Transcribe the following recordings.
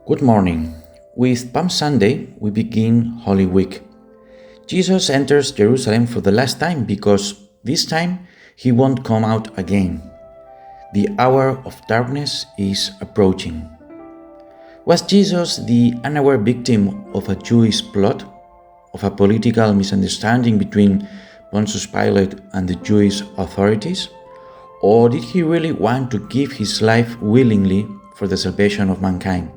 Good morning. With Palm Sunday, we begin Holy Week. Jesus enters Jerusalem for the last time because this time he won't come out again. The hour of darkness is approaching. Was Jesus the unaware victim of a Jewish plot, of a political misunderstanding between Pontius Pilate and the Jewish authorities? Or did he really want to give his life willingly for the salvation of mankind?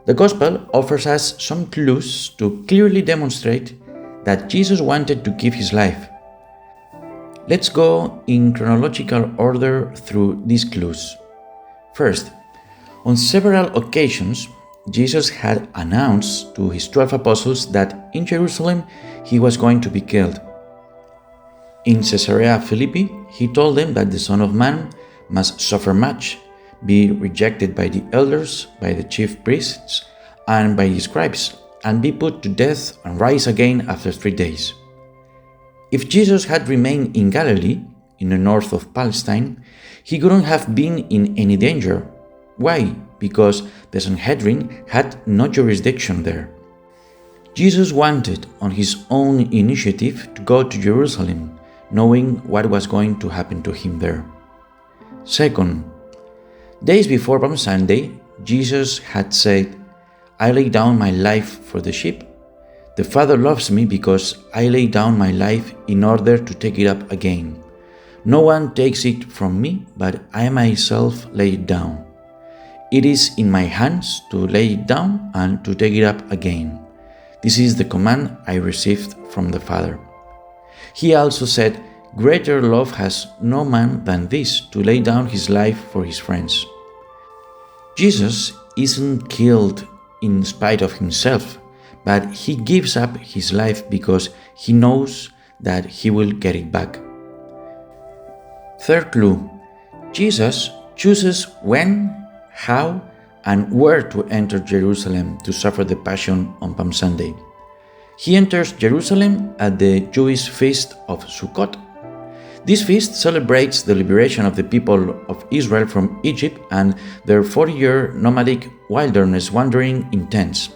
The Gospel offers us some clues to clearly demonstrate that Jesus wanted to give his life. Let's go in chronological order through these clues. First, on several occasions, Jesus had announced to his 12 apostles that in Jerusalem he was going to be killed. In Caesarea Philippi, he told them that the Son of Man must suffer much, be rejected by the elders, by the chief priests, and by the scribes, and be put to death and rise again after 3 days. If Jesus had remained in Galilee, in the north of Palestine, he couldn't have been in any danger. Why? Because the Sanhedrin had no jurisdiction there. Jesus wanted, on his own initiative, to go to Jerusalem, knowing what was going to happen to him there. Second, days before Palm Sunday, Jesus had said, "I lay down my life for the sheep. The Father loves me because I lay down my life in order to take it up again. No one takes it from me, but I myself lay it down. It is in my hands to lay it down and to take it up again. This is the command I received from the Father." He also said, "Greater love has no man than this, to lay down his life for his friends." Jesus isn't killed in spite of himself, but he gives up his life because he knows that he will get it back. Third clue, Jesus chooses when, how, and where to enter Jerusalem to suffer the Passion on Palm Sunday. He enters Jerusalem at the Jewish feast of Sukkot. This feast celebrates the liberation of the people of Israel from Egypt and their 40-year nomadic wilderness wandering in tents.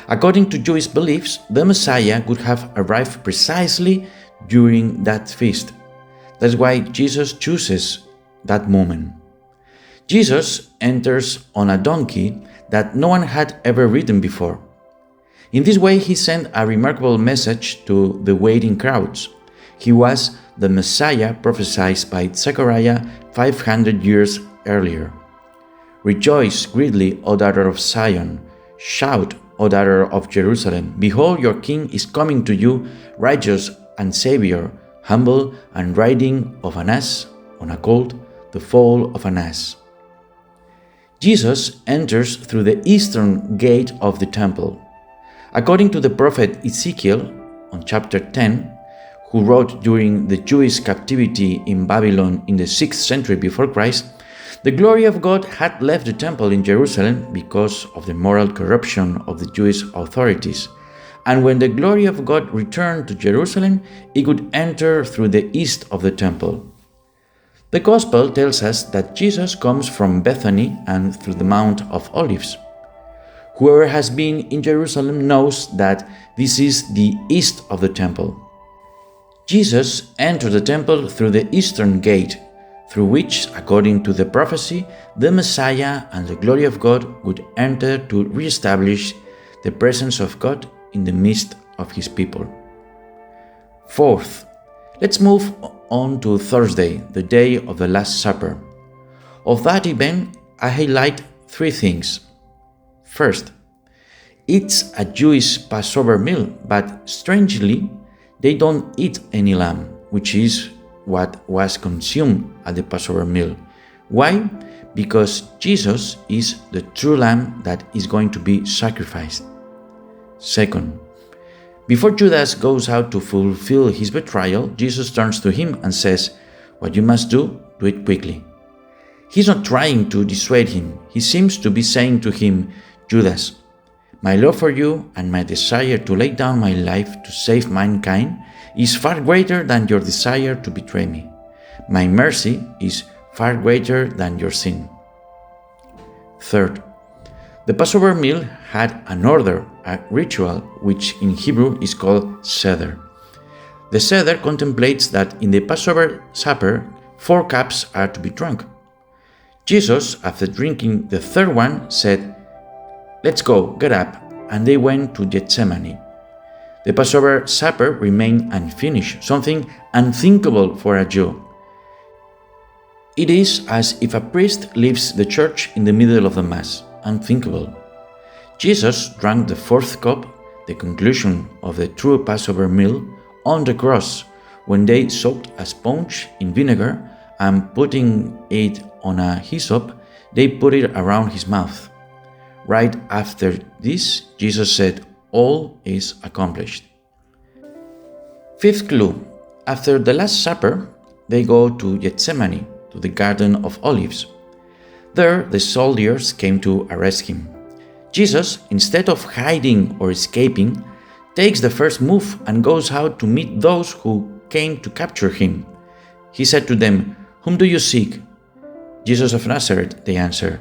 According to Jewish beliefs, the Messiah would have arrived precisely during that feast. That's why Jesus chooses that moment. Jesus enters on a donkey that no one had ever ridden before. In this way, he sent a remarkable message to the waiting crowds. He was the Messiah prophesied by Zechariah 500 years earlier. "Rejoice greatly, O daughter of Zion! Shout, O daughter of Jerusalem! Behold, your king is coming to you, righteous and Savior, humble and riding of an ass, on a colt, the foal of an ass." Jesus enters through the eastern gate of the temple. According to the prophet Ezekiel, on chapter 10, who wrote during the Jewish captivity in Babylon in the 6th century before Christ, the glory of God had left the temple in Jerusalem because of the moral corruption of the Jewish authorities. And when the glory of God returned to Jerusalem, it could enter through the east of the temple. The Gospel tells us that Jesus comes from Bethany and through the Mount of Olives. Whoever has been in Jerusalem knows that this is the east of the temple. Jesus entered the temple through the eastern gate, through which, according to the prophecy, the Messiah and the glory of God would enter to re-establish the presence of God in the midst of his people. Fourth, let's move on to Thursday, the day of the Last Supper. Of that event, I highlight 3 things. First, it's a Jewish Passover meal, but strangely, they don't eat any lamb, which is what was consumed at the Passover meal. Why? Because Jesus is the true lamb that is going to be sacrificed. Second, before Judas goes out to fulfill his betrayal, Jesus turns to him and says, "What you must do it quickly." He's not trying to dissuade him. He seems to be saying to him, "Judas, my love for you and my desire to lay down my life to save mankind is far greater than your desire to betray me. My mercy is far greater than your sin." Third, The Passover meal had an order, a ritual, which in Hebrew is called Seder. The Seder contemplates that in the Passover supper, 4 cups are to be drunk. Jesus, after drinking the third one, said, "Let's go, get up," and they went to Gethsemane. The Passover supper remained unfinished, something unthinkable for a Jew. It is as if a priest leaves the church in the middle of the Mass, unthinkable. Jesus drank the 4th cup, the conclusion of the true Passover meal, on the cross, when they soaked a sponge in vinegar and putting it on a hyssop, they put it around his mouth. Right after this, Jesus said, "All is accomplished." 5th clue. After the Last Supper, they go to Gethsemane, to the Garden of Olives. There, the soldiers came to arrest him. Jesus, instead of hiding or escaping, takes the first move and goes out to meet those who came to capture him. He said to them, "Whom do you seek?" "Jesus of Nazareth," they answered.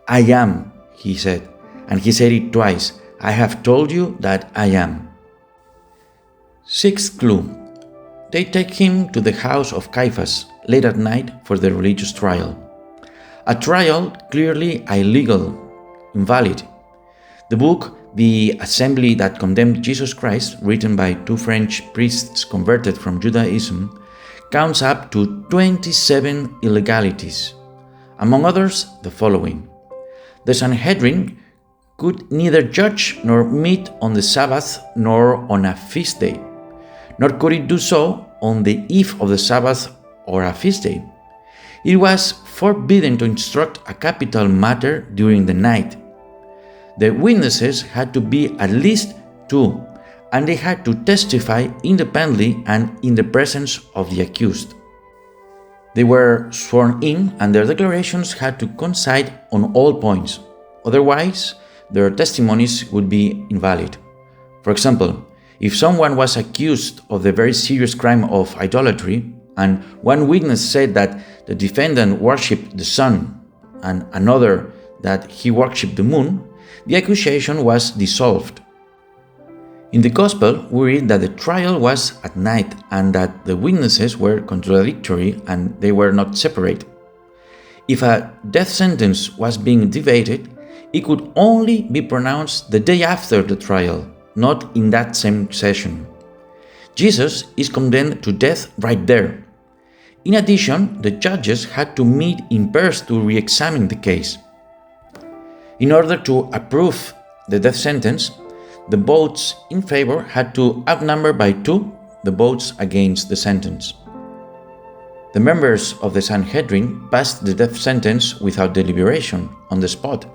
"I am," he said, and he said it twice, "I have told you that I am." 6th clue. They take him to the house of Caiaphas late at night for the religious trial. A trial clearly illegal, invalid. The book, The Assembly That Condemned Jesus Christ, written by 2 French priests converted from Judaism, counts up to 27 illegalities. Among others, the following. The Sanhedrin could neither judge nor meet on the Sabbath nor on a feast day, nor could it do so on the eve of the Sabbath or a feast day. It was forbidden to instruct a capital matter during the night. The witnesses had to be at least 2, and they had to testify independently and in the presence of the accused. They were sworn in, and their declarations had to coincide on all points. Otherwise, their testimonies would be invalid. For example, if someone was accused of the very serious crime of idolatry, and one witness said that the defendant worshipped the sun, and another that he worshipped the moon, the accusation was dissolved. In the Gospel, we read that the trial was at night and that the witnesses were contradictory and they were not separate. If a death sentence was being debated, it could only be pronounced the day after the trial, not in that same session. Jesus is condemned to death right there. In addition, the judges had to meet in pairs to re-examine the case. In order to approve the death sentence, the votes in favor had to outnumber by 2 the votes against the sentence. The members of the Sanhedrin passed the death sentence without deliberation, on the spot,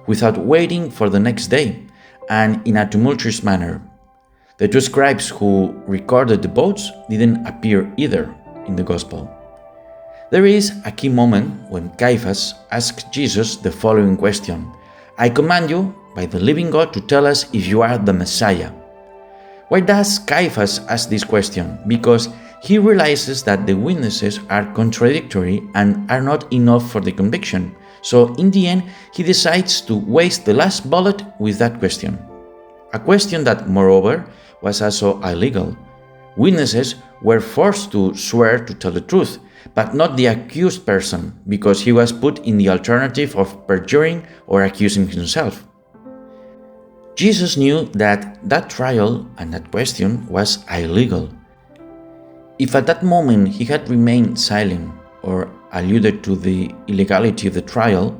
without waiting for the next day, and in a tumultuous manner. The 2 scribes who recorded the votes didn't appear either in the Gospel. There is a key moment when Caiaphas asked Jesus the following question: "I command you, by the living God, to tell us if you are the Messiah." Why does Caiaphas ask this question? Because he realizes that the witnesses are contradictory and are not enough for the conviction. So in the end, he decides to waste the last bullet with that question. A question that, moreover, was also illegal. Witnesses were forced to swear to tell the truth, but not the accused person, because he was put in the alternative of perjuring or accusing himself. Jesus knew that that trial and that question was illegal. If at that moment he had remained silent or alluded to the illegality of the trial,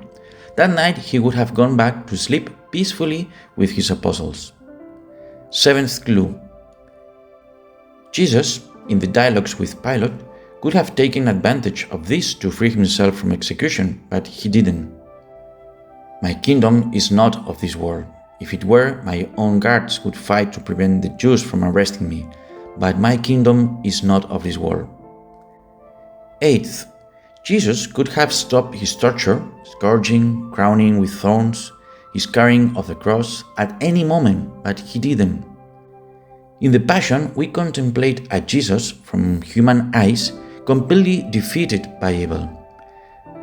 that night he would have gone back to sleep peacefully with his apostles. 7th clue. Jesus, in the dialogues with Pilate, could have taken advantage of this to free himself from execution, but he didn't. "My kingdom is not of this world. If it were, my own guards would fight to prevent the Jews from arresting me, but my kingdom is not of this world." 8th, Jesus could have stopped his torture, scourging, crowning with thorns, his carrying of the cross at any moment, but he didn't. In the Passion, we contemplate a Jesus, from human eyes, completely defeated by evil.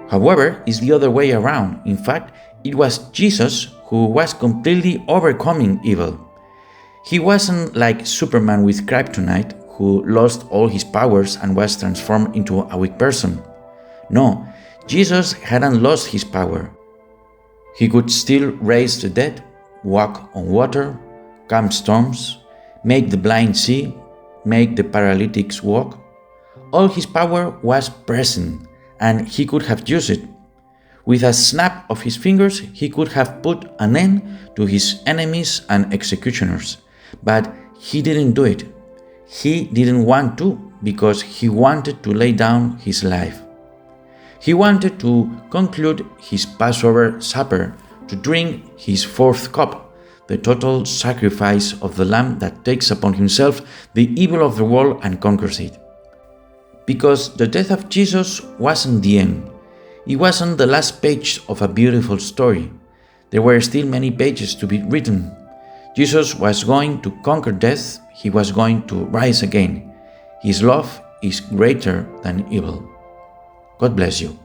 However, it's the other way around. In fact, It was Jesus who was completely overcoming evil. He wasn't like Superman with kryptonite, who lost all his powers and was transformed into a weak person. No, Jesus hadn't lost his power. He could still raise the dead, walk on water, calm storms, make the blind see, make the paralytics walk. All his power was present, and he could have used it. With a snap of his fingers, he could have put an end to his enemies and executioners. But he didn't do it. He didn't want to, because he wanted to lay down his life. He wanted to conclude his Passover supper, to drink his fourth cup, the total sacrifice of the Lamb that takes upon himself the evil of the world and conquers it. Because the death of Jesus wasn't the end. It wasn't the last page of a beautiful story. There were still many pages to be written. Jesus was going to conquer death. He was going to rise again. His love is greater than evil. God bless you.